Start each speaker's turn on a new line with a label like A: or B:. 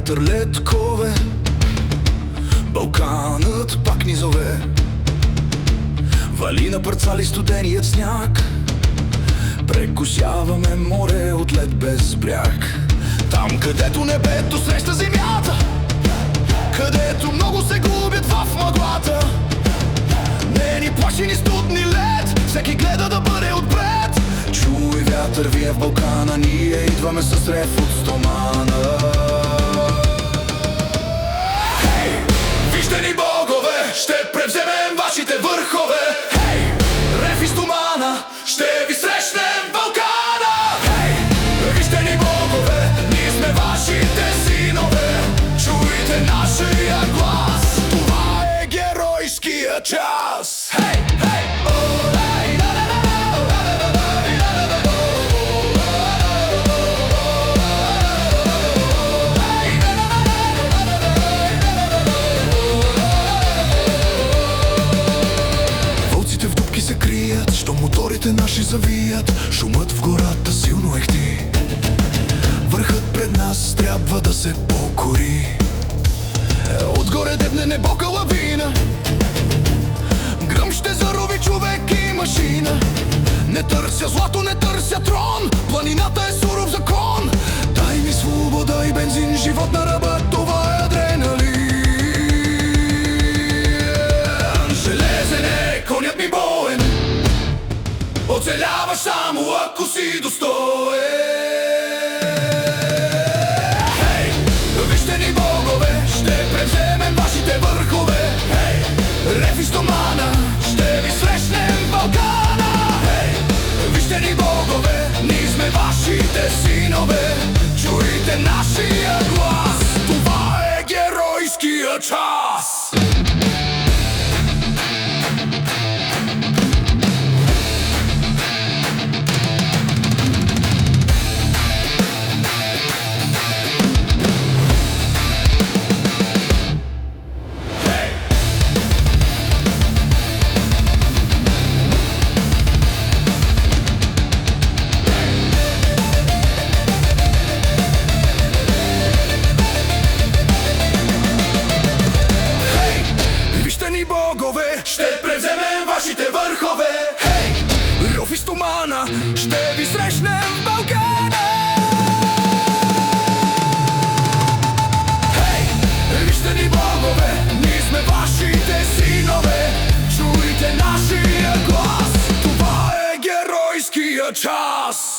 A: вятър, леткове, Балканът пак ни зове. Вали на парцали студеният сняг, прекусяваме море от лед без бряг. Там, където небето среща земята, където много се губят в мъглата. Не ни плаши ни студни лед, всеки гледа да бъде отпред. Чуй вятър, вие в Балкана, ние идваме с рев от стомана. Хей, вижте ни богове, ще превземем вашите върхове. Хей, рев и стомана, ще ви срещнем в Балкана. Хей, вижте ни богове, ние сме вашите синове. Чуйте нашия глас, това е геройския час. Хей, хей, моторите наши завият, шумът в гората силно ехти. Върхът пред нас трябва да се покори. Отгоре дебне небока лавина, гръм ще зарови човек и машина. Не търся злато, не търся трон, планината е суров закон. Дай ми свобода и бензин, живот на ръба, това е адреналин. Железен е конят ми боен, оцеляваш само ако си достоен. Хей, вижте ни богове, ще превземем вашите върхове. Хей, рев и стомана, ще ви срещнем в Балкана. Хей, вижте ни богове, ние сме вашите синове. Чуйте нашия глас, това е геройския час. Ще превземем вашите върхове. Хей, ров и стомана, ще ви срещнем в Балкана. Хей, вижте ни богове, ние сме вашите синове. Чуйте нашия глас, това е геройския час.